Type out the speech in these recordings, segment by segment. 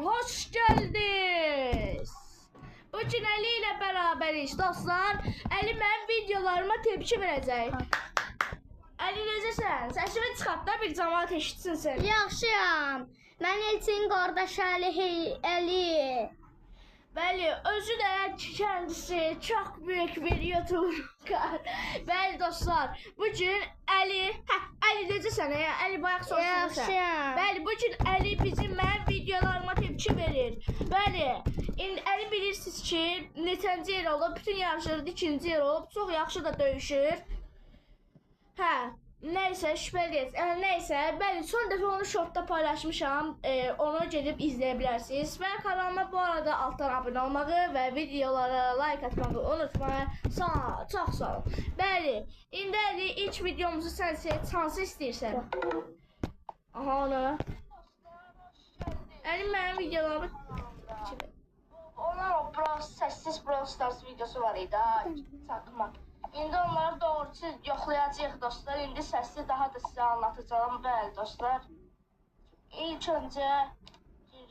hoş geldiniz. Bugün Əli ilə bərabərik dostlar. Əli mənim videolarıma tepki verəcək. Əli necəsən? Səsimi çıxart da bir cəmaət eşitsin səni. Yaxşıyam. Mən Elçin qardaş Əli. Bəli, özü də kendisi çox böyük bir YouTuber. Bəli dostlar, bugün Əli, Əli necəsən ya? Əli bayaq soruşdun sən. Yaxşıyam. Bəli, bugün Əli bizim mənim videolarıma tepki verir. Bəli, indi Əli bilirsiniz ki, neçənci yer olub, bütün yarışlarda ikinci yer olub, çox yaxşı da döyüşür. Neyse şüpheliyiz. Neyse ben son defa onu shortda paylaşmışam. Onu gelip izleyebilirsiniz. Və kanalıma bu arada alttan abone olmağı və videolara like atmağı unutmayın. Çox sağ olun. Bəli, indi ilk videomuzu sən seç, hansı istəyirsən? Aha onu. Əli mənim videolarımı Onlar o sessiz Brawl Stars videosu var idi. Çakma. İndi onları doğrusu yoxlayacağıq dostlar. İndi səsli daha da sizə anlatacağım. Bəli dostlar. İlk öncə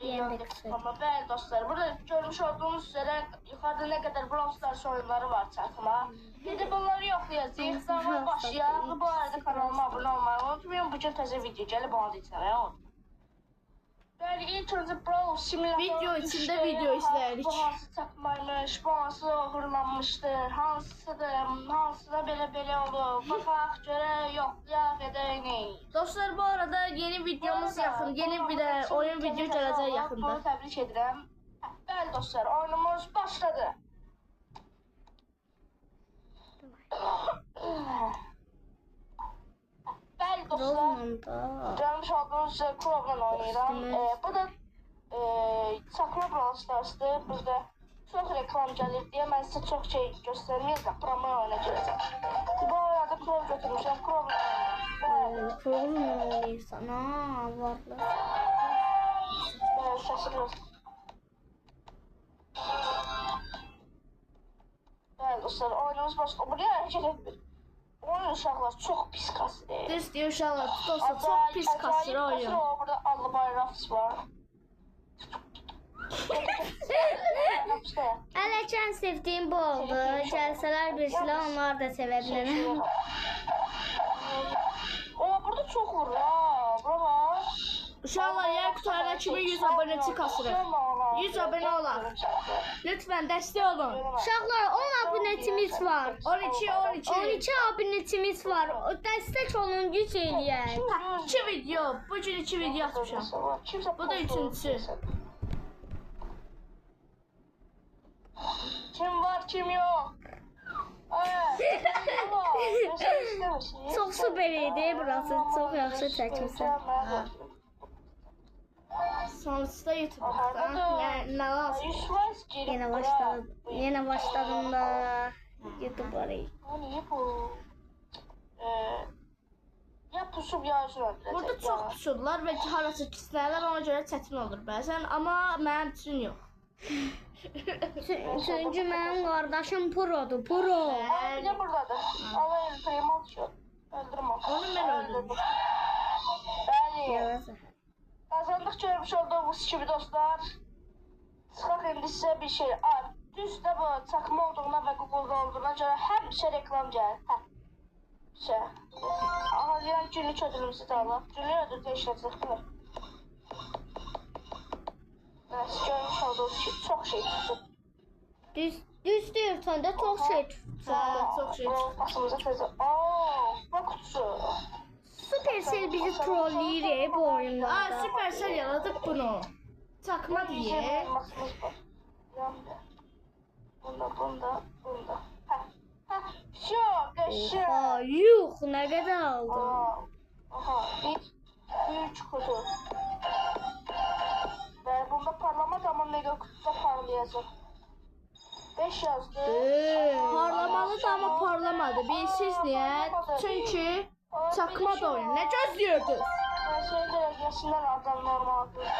bəli dostlar. Burada görmüş olduğunuz üzere yuxarıda nə qədər Brawl Stars oyunları var çakma. İndi bunları yoxlayacağıq. Zaman başlayaq. Bu arada kanalıma abone olmayı unutmayın. Bugün təzə video gəlib onu da izləməyə. Bəli, ilk öncə Brawl Simulator video içində video izləyirik. Bu hansı çakmaymış, bu hansı uğurlanmışdır, hansıdır, hansı da belə olur. Baxaq, görək, yoxlayaq, edək. Dostlar bu arada yeni videomuz yaxın, yeni bir də oyun video gələcək yaxında. Bunu təbrik edirəm. Bəli dostlar, oyunumuz başladı. Bəli dostlar, görmüş olduğunuz üzere Crow'la oynayıram. Bu da çakma Brawl Stars'dır. Burada çox reklam gəlir deyə mən sizə çox şey göstərməyəcəm. Promo oyuna gələcəm. Bu arada Crow götürmüşəm. Crow'la oynayıram. Crow'la oynayırsan ha, varlı. Bəli, səsi biraz. Bəli dostlar, oyunumuz başlayır. Buraya hərəkət etmir. Oyun uşaqlar çox pis kasır. Düz deyir uşaqlar, dostlar çox pis kasır oyun. Burada Allah bayraqs var. Ələkən sevdiyim bu oldu. Gəlsələr birisilə onlar da sevə bilərəm. Burada çox vurur ha. Bura bax. Uşaqlar yer qutarına kimi 100 abonəçi kasırıq. 100 abone olaq. Lütfen dəstək olun. Uşaqlar 10 abunətimiz var. 12 abunətimiz var. Dəstək olun, güc eləyək. 2 video. Bugün 2 video atmışam. Bu da üçüncüsü. Kim var, kim yok? Çox super idi burası. Çox yaxşı çəkmişsən. Sonrasında YouTube'dan nə lazım? Yenə başladım da YouTube'ları. Niye bu? Ya pusub ya özür Burada çox pusurlar və harası kislərlər ona görə çətin olur bəzən, amma mənim üçün yox. Çünki mənim qardaşım produr, pro. Bir de buradadır. Allah öldüreyim atıyor. Öldürüm onu. Onu mən öldürdüm. Bəli. Kazandık görmüş olduğumuz gibi dostlar. Çıxaq indi sizə bir şey. Düz də bu çakma olduğuna və Google olduğuna görə həmişə reklam gəlir. Aha, deyirəm günlük ödülümüzü də alaq. Günlük ödül də işləyəcəkdir. Siz görmüş olduğunuz gibi çok şey tuttu. Düz deyirsən də çox şey Hə, çox şey çıxdı. Başımıza tezə. Bak kutusu. Supercell bizi trolləyir bu oyunlarda. Supercell yaladıq bunu. Çakma diye. Bunda. Şu, qəşəng. Oha, yuh, nə qədər aldın? Aha, 3 kutu. Ve bunda parlama ama mega kutuda parlayacak. 5 yazdı. Parlamalı da ama parlamadı. Bilsiz niye? Çünkü çakma da oyun. Ne gözlüyordunuz? Ben şey derecesinden adam normal bir şey.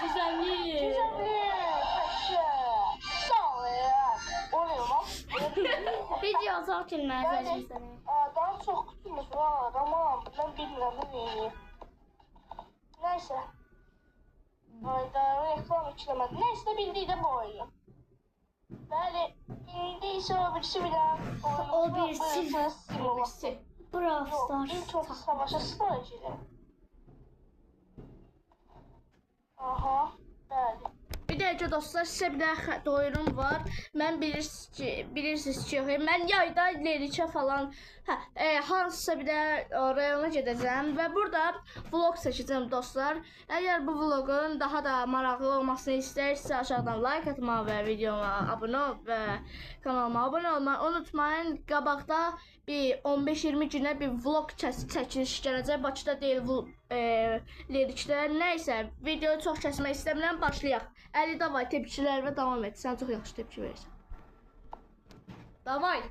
Güzellik. Sağ ol ya. O ne lan? Video azalt küçülməz Yəni, əzizlərim. daha çox kutumuz var, amma mən bilmirəm nə eləyim. Nəysə. Ayda reklam işləmədi. Nəysə bildiyi də bu oyunu. Bəli, indi isə o birisi bilən O birisi. simulası. Brawl Yox, Stars. ilk orta savaşa strateji. Aha, bəli. Bir dəqiqə dostlar, sizə bir də duyurum var. Mən bilirsiniz ki, mən yayda Lerikə falan, hansısa bir də rayona gedəcəm və burada vlog çəkəcəm dostlar. Əgər bu vlogun daha da maraqlı olmasını istəyirsə, aşağıdan like atmağı və videoma abunə ol və kanalıma abunə olmağı unutmayın. Qabaqda bir 15-20 günə bir vlog çəkiliş gələcək. Bakıda deyil, Lerikdə. Nəysə, videoyu çox kəsmək istəmirəm, başlayaq. 50 davay tepkilər və davam et. Sən çox yaxşı tepki verirsən. Davay.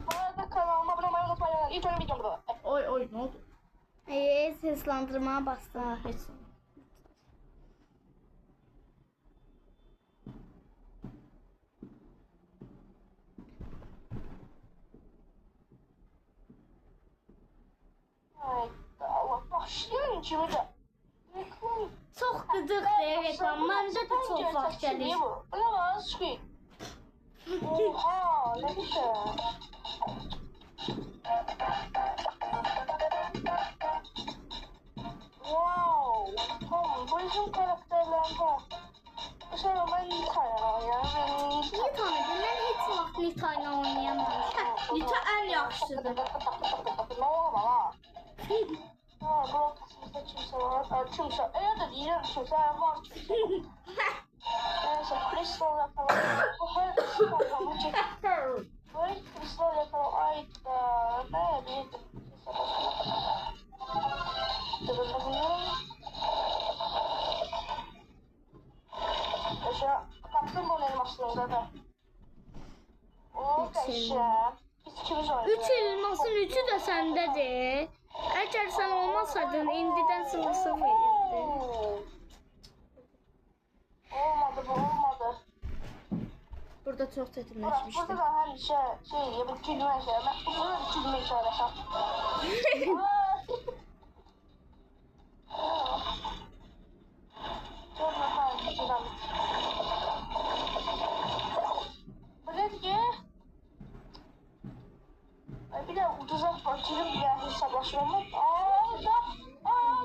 Bu arada kanalıma abunə olmayı unutmayın. İlk oyun videom bu. Oy, nə oldu? Seslendirmeye bastım. Ha, heç. Ay, Allah, başlayın kimi də. Reklam. Çox qıcıqdır reklam. Məndə də çox vaxt gəlir. Bu ne var? Squid. Oha, ne güzel. Wow, tamam, bu bizim karakterlerden. Mesela ben Nita'ya ya. Nita'ydı. Mən heç vaxt Nita ilə oynayamamışam. Nita ən yaxşısıdır. Ne oldu bana? Ha, bu ortasımızda kimse var. Kimse, eğer de değilim kimse var. Neyse, kristal yapalım. Bu her kristal çekiyor. Böyle kristal yapalım. Ay da, ne bileyim. Yaşa, kaptım bunun elmasını da. O yaşa. Biz ikimiz oynuyoruz. 3 elmasın 3'ü də səndədir. Əgər sən olmasaydın, indidən 0-0 verirdi. Olmadı bu, olmadı. Burada çox Burada çətinləşmişdi. da həmişə bu gülmə şey. Mən burada da gülmə çalışam. Görmə hali dinamik. Bu nədir ki? Bir də ucuza bakırım bir yer hesablaşmamı.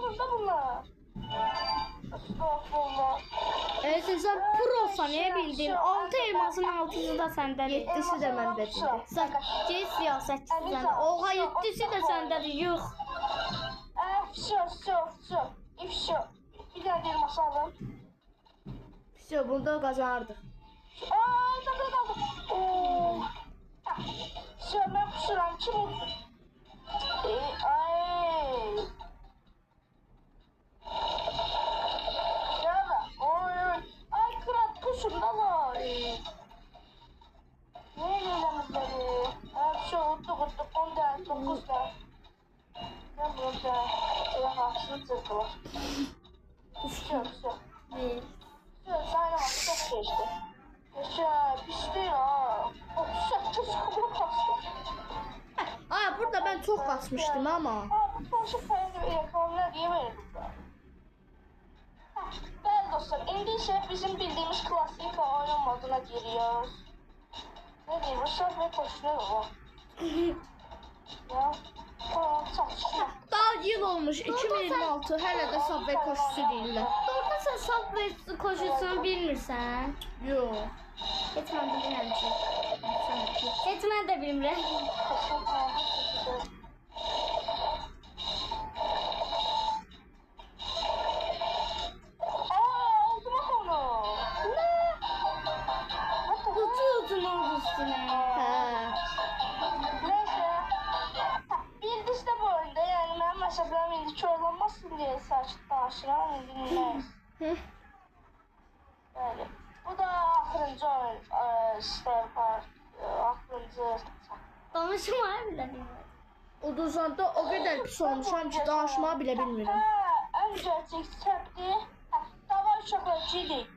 Burada bunlar. Estağfurullah. Sən prosan, nə bildin? 6 elmasın 6'sı da səndədir. 7'si də məndədir. 8 ya 8 səndə. Oha 7'si də səndədir. Yox. Все. И все. Bir daha elması alın. Все, bunda qazanardıq. Takıldı. Все, ben pusuram. Kim olsun? Ay. Ya da. Ay kırat pusun da var. Ne eylemizleri? Все, uttuk. 10 tane, 9 tane. Ben burada. Haksız zırkılar. Все. Sayın abi çok geçti. Yaşa, pis değil ha. 38 kubur kastı. Aa, burada ben çok kasmışdım ama. Bu tanışık ekranlar diye verirdik ben. Bəli dostlar, indi isə bizim bildiyimiz klasik oyun moduna giriyoruz. Ne diyeyim, Ruslar ve koşuyor o. Ya, çatışma. Daha yıl olmuş 2026 hələ də Subway koşusu deyirlər. Doğrudan sən Subway koşusunu bilmirsən. Yox. Heç mən də bilmirəm ki. Heç mən də bilmirəm. Aldım onu. Ucu oldu üstüne. Hə. Neyse. Bildiniz de bu oyunda yani benim mesajlarım indi çoğalmasın diye saçıp danışıram indi dinləyiz. Yani bu da axırıncı oyun ister var. Axırıncı. Danışmaya bile bilmirəm. Uduzanda o qədər pis olmuşam ki, danışmağı bilə bilmirəm. Ən gerçək səbdi. Dava uşaqlarcıydı.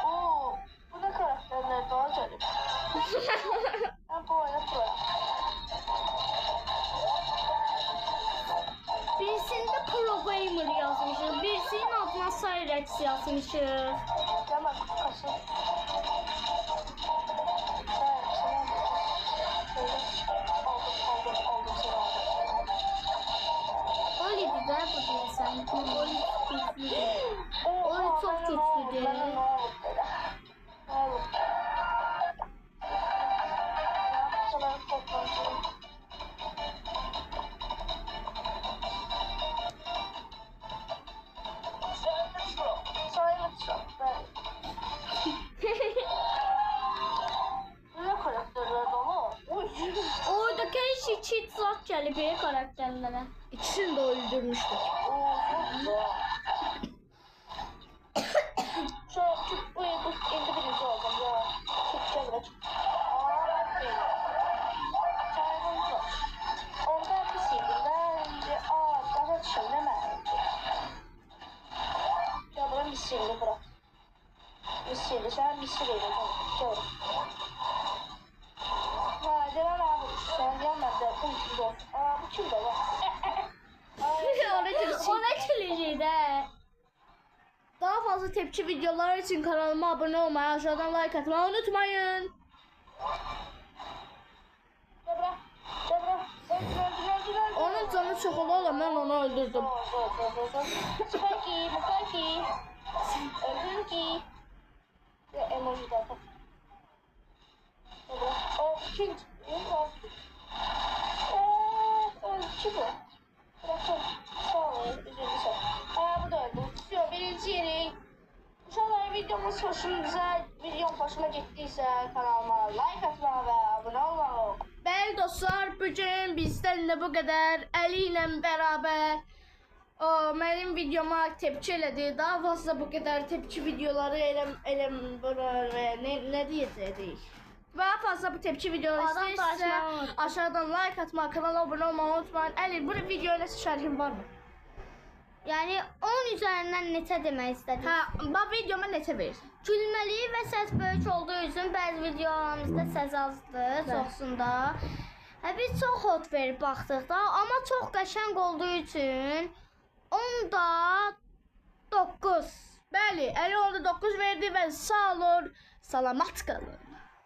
Oo, bu ne karakterler daha garip. X yazmışıq. Yaman kasın. Aldım seni aldım. Oli'di də bu deyəsən. Oli güclüdür. Oli çox güclüdür. Oradakı çit zat gəlib karakterlərə. İkisini de öldürmüştür. Şu bu elde birinci olacağım ya. Çekeceğim ve onda bir sildiğinde daha düşündeme. Ya bana misilli bırak. Misilli sen misil eyle. Gel. Ha Ceren abi sen yanlarda konuşuyor. Bu kim de var? Ona çiləcək də. Daha fazla tepki videolar için kanalıma abone olmayı, aşağıdan like atmayı unutmayın. Onun canı çok olalım, ben onu öldürdüm. Spike, Spike. Öldür ki. Emoji de. O kim? Kim bu? Bırakın. Sağ olun. Üzüldüyse. Bu da öldü. Tutuyor. Birinci yeri. İnşallah videomuz hoşuma gittiyse kanalıma like atmayı ve abone olmayı. Bəli dostlar, bugün bizdən də bu qədər. Əli ilə bərabər mənim videoma tepki elədi. Daha fazla bu qədər tepki videoları nə deyəcəyik? Daha fazla bu tepki videoları istəyirsə aşağıdan like atmayı, kanala abone olmayı unutmayın. Əli, bu videoya nəsə şərhin var mı? Yəni 10 üzərindən neçə demək istədim? Bu videoma neçə verirsən? Gülməli və səs böyük olduğu üçün bəzi videolarımızda səs azdır, çoxsunda. Biz çox hot verib baxdıq da, amma çox qəşəng olduğu üçün 10-da 9. Bəli, Əli onda 9 verdi və sağ olun, salamat qalın.